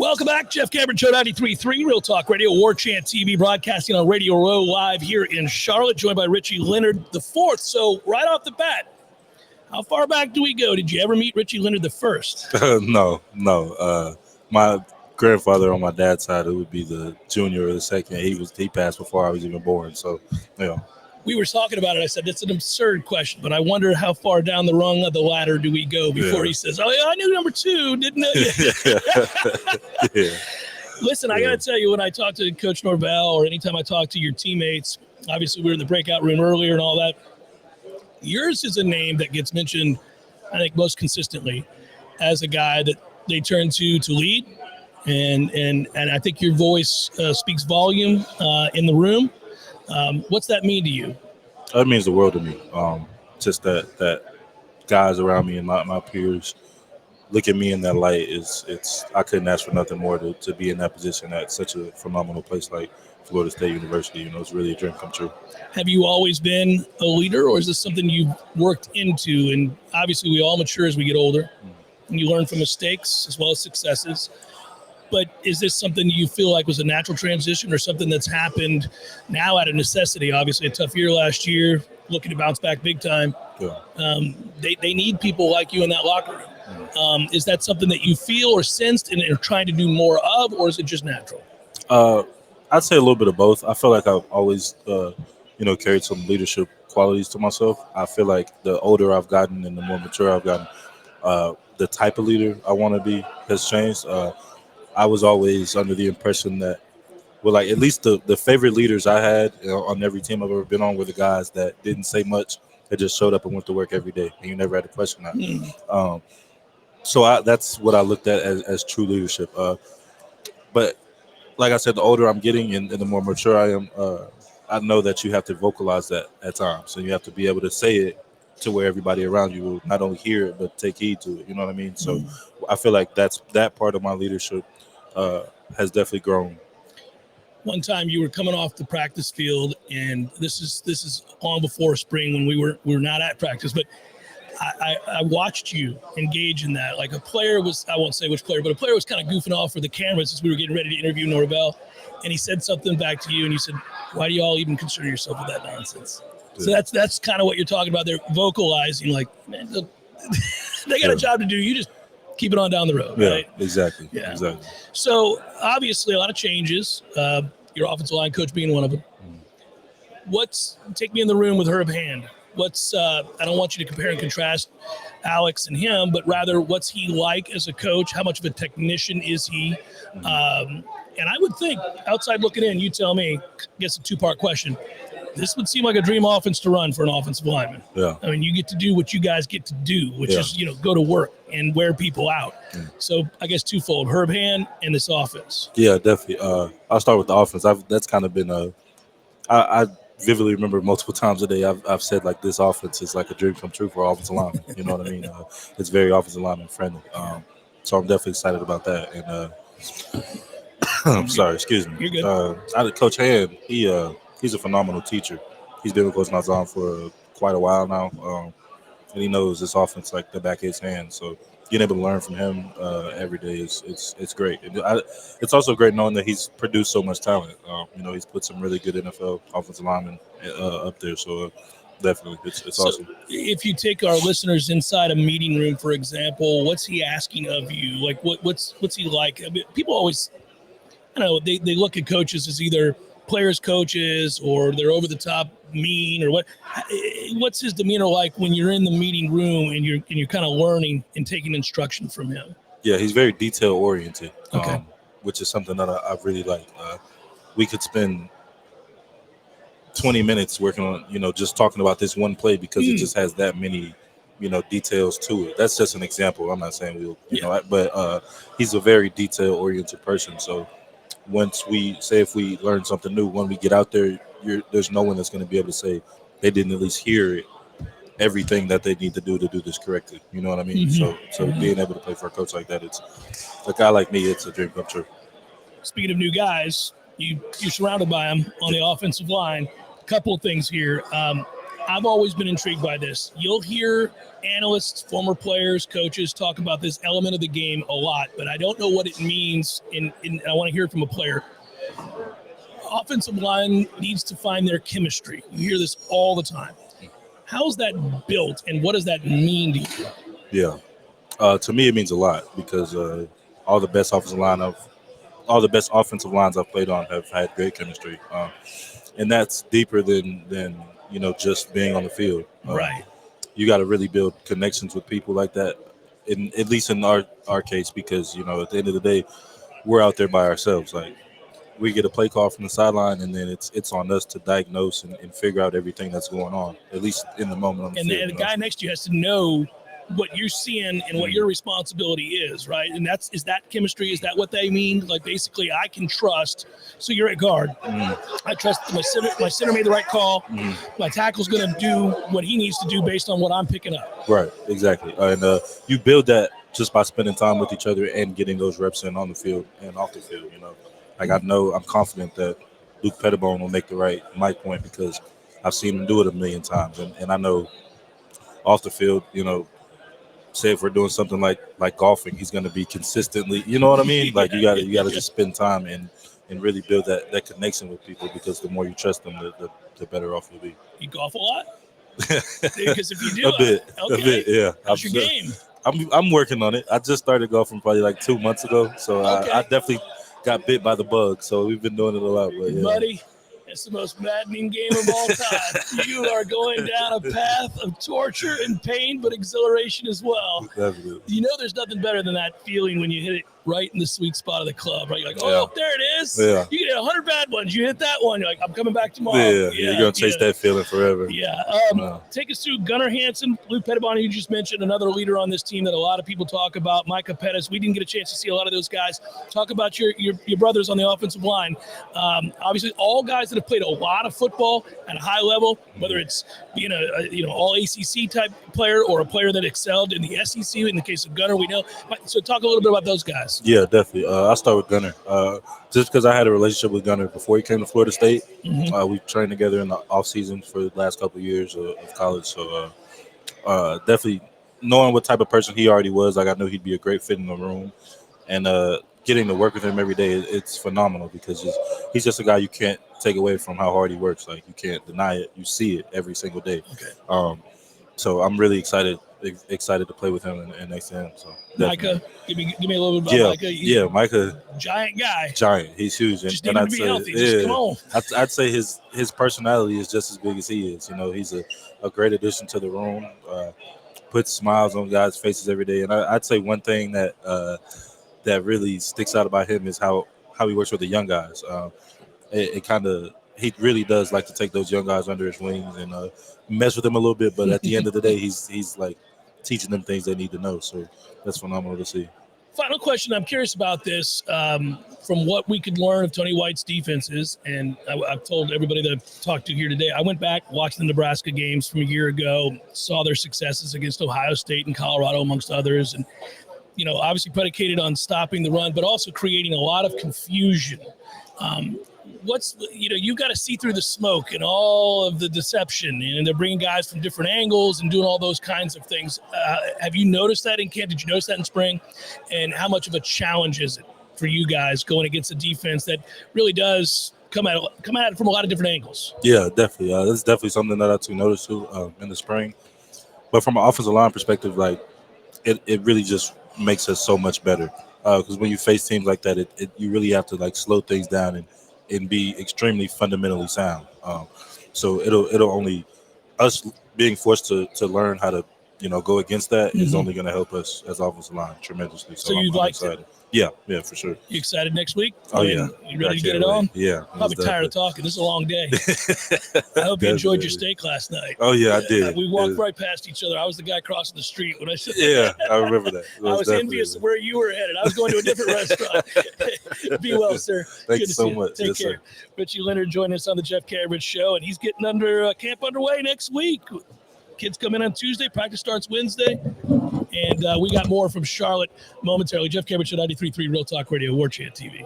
Welcome back. Jeff Cameron, Show 93.3, Real Talk Radio, Warchant TV, broadcasting on Radio Row live here in Charlotte, joined by Richie Leonard the fourth. So right off the bat, how far back do we go? Did you ever meet Richie Leonard the first? No. My grandfather on my dad's side, it would be the junior or the second. He passed before I was even born. So, We were talking about it. I said, it's an absurd question, but I wonder how far down the rung of the ladder do we go before he says, oh, yeah, I knew number two, didn't I? Yeah. Listen, I got to tell you, when I talk to Coach Norvell or anytime I talk to your teammates, obviously we were in the breakout room earlier and all that, yours is a name that gets mentioned, I think, most consistently as a guy that they turn to lead. And I think your voice speaks volume in the room. What's that mean to you? That means the world to me. Just that guys around me and my peers look at me in that light I couldn't ask for nothing more to be in that position at such a phenomenal place like Florida State University. It's really a dream come true. Have you always been a leader, or is this something you've worked into? And obviously we all mature as we get older, and you learn from mistakes as well as successes. But is this something you feel like was a natural transition or something that's happened now out of necessity? Obviously a tough year last year, looking to bounce back big time. Yeah. They need people like you in that locker room. Is that something that you feel or sensed and are trying to do more of, or is it just natural? I'd say a little bit of both. I feel like I've always, carried some leadership qualities to myself. I feel like the older I've gotten and the more mature I've gotten, the type of leader I want to be has changed. I was always under the impression that, at least the favorite leaders I had on every team I've ever been on were the guys that didn't say much. They just showed up and went to work every day, and you never had to question that. So that's what I looked at as true leadership. But like I said, the older I'm getting and the more mature I am, I know that you have to vocalize that at times, and you have to be able to say it to where everybody around you will not only hear it but take heed to it. You know what I mean? So I feel like that part of my leadership has definitely grown. One time you were coming off the practice field, and this is long before spring when we were not at practice, but I watched you engage in that. Like a player was, I won't say which player, but a player was kind of goofing off for the cameras as we were getting ready to interview Norvell, and he said something back to you, and you said, why do you all even concern yourself with that nonsense? Yeah. So that's kind of what you're talking about there, vocalizing, like, man, they got a job to do. You just keep it on down the road, right? Exactly. Yeah, exactly. So obviously a lot of changes. Your offensive line coach being one of them. Take me in the room with Herb Hand. I don't want you to compare and contrast Alex and him, but rather what's he like as a coach? How much of a technician is he? And I would think, outside looking in, you tell me, I guess a two-part question. This would seem like a dream offense to run for an offensive lineman. Yeah. I mean, you get to do what you guys get to do, which is, go to work and wear people out. So I guess twofold, Herb Hand and this offense. Yeah, definitely. I'll start with the offense. That's kind of been I vividly remember multiple times a day I've said, like, this offense is like a dream come true for offensive linemen. You know what I mean? It's very offensive lineman friendly. So I'm definitely excited about that. And I'm sorry, excuse me. You're good. Coach Hand, he's a phenomenal teacher. He's been with Coach Nazan for quite a while now, and he knows this offense like the back of his hand. So being able to learn from him every day it's great. It's also great knowing that he's produced so much talent. He's put some really good NFL offensive linemen up there. So definitely, it's awesome. If you take our listeners inside a meeting room, for example, what's he asking of you? Like, what's he like? I mean, people always, they look at coaches as either players coaches or they're over the top mean or what's his demeanor like when you're in the meeting room and you're kind of learning and taking instruction from him? Yeah, he's very detail oriented. Okay. Which is something that I really like. We could spend 20 minutes working on, just talking about this one play because it just has that many, details to it. That's just an example. I'm not saying but he's a very detail oriented person. So once if we learn something new, when we get out there, there's no one that's going to be able to say they didn't at least hear everything that they need to do this correctly. You know what I mean? So being able to play for a coach like that, it's a guy like me, it's a dream come true. Speaking of new guys, you're surrounded by them on the offensive line. A couple of things here. I've always been intrigued by this. You'll hear analysts, former players, coaches talk about this element of the game a lot, but I don't know what it means. I want to hear it from a player. Offensive line needs to find their chemistry. You hear this all the time. How's that built, and what does that mean to you? Yeah, to me it means a lot because all the best offensive lines I've played on have had great chemistry, and that's deeper than just being on the field. Right. You got to really build connections with people like that. At least in our case, because at the end of the day, we're out there by ourselves. Like, we get a play call from the sideline, and then it's on us to diagnose and figure out everything that's going on, at least in the moment on the field. And the guy next to you has to know what you're seeing and what your responsibility is, right? And is that chemistry? Is that what they mean? Like, basically, I can trust. So you're at guard. I trust my center made the right call. My tackle's going to do what he needs to do based on what I'm picking up. Right, exactly. And you build that just by spending time with each other and getting those reps in on the field and off the field. Like, I'm confident that Luke Pettibone will make the right mic point because I've seen him do it a million times, and I know off the field, say if we're doing something like golfing, he's going to be consistently, you know what I mean? Like, you got to just spend time and really build that connection with people, because the more you trust them, the better off you'll be. You golf a lot? Because if you do, a bit, yeah. How's your game? I'm working on it. I just started golfing probably like 2 months ago, so I definitely got bit by the bug. So we've been doing it a lot. But yeah. Buddy, it's the most maddening game of all time. You are going down a path of torture and pain, but exhilaration as well. Definitely. There's nothing better than that feeling when you hit it right in the sweet spot of the club, right? You're like, oh, there it is. Yeah. You get 100 bad ones. You hit that one. You're like, I'm coming back tomorrow. Yeah, you're going to chase that feeling forever. Yeah. Take us through Gunnar Hansen, Luke Pettibone, you just mentioned, another leader on this team that a lot of people talk about, Micah Pettis. We didn't get a chance to see a lot of those guys. Talk about your brothers on the offensive line. Obviously, all guys that have played a lot of football at a high level, whether it's being a all ACC type player or a player that excelled in the SEC. In the case of Gunnar, we know. So talk a little bit about those guys. Yeah, definitely. I'll start with Gunnar. Just because I had a relationship with Gunnar before he came to Florida State. We trained together in the off season for the last couple of years of college. So definitely knowing what type of person he already was, like, I knew he'd be a great fit in the room. And getting to work with him every day, it's phenomenal because he's just a guy you can't take away from how hard he works. Like, you can't deny it. You see it every single day. Okay. So I'm really excited to play with him and next to him. So Micah, give me a little bit about Micah. Micah, giant guy. Giant. He's huge. Just need him to be healthy. Just come on. I'd say his personality is just as big as he is. He's a great addition to the room. Puts smiles on guys' faces every day. And I'd say one thing that really sticks out about him is how he works with the young guys. He really does like to take those young guys under his wings and mess with them a little bit. But at the end of the day, he's like teaching them things they need to know. So that's phenomenal to see. Final question. I'm curious about this. From what we could learn of Tony White's defenses, and I've told everybody that I've talked to here today, I went back, watched the Nebraska games from a year ago, saw their successes against Ohio State and Colorado, amongst others. And, obviously predicated on stopping the run, but also creating a lot of confusion. You've got to see through the smoke and all of the deception, and they're bringing guys from different angles and doing all those kinds of things. Have you noticed that in camp? Did you notice that in spring? And how much of a challenge is it for you guys going against a defense that really does come at it from a lot of different angles? Yeah, definitely. That's definitely something that I took notice to in the spring. But from an offensive line perspective, like, it really just makes us so much better. Because when you face teams like that, you really have to, like, slow things down and be extremely fundamentally sound. So it'll only, us being forced to learn how to go against that is only going to help us as offensive line tremendously. So I'm excited. It? Yeah, for sure. You excited next week? Yeah. You ready to get it on? Yeah. Probably tired of talking. This is a long day. I hope you enjoyed your steak last night. Oh, yeah, I did. We walked right past each other. I was the guy crossing the street when I said Yeah, I remember that. I was envious of where you were headed. I was going to a different restaurant. Be well, sir. Thank you so much. Take care. Sir. Richie Leonard joined us on the Jeff Cambridge Show, and he's getting camp underway next week. Kids come in on Tuesday. Practice starts Wednesday. And we got more from Charlotte momentarily. Jeff Cambridge, 93.3 Real Talk Radio, Warchant TV.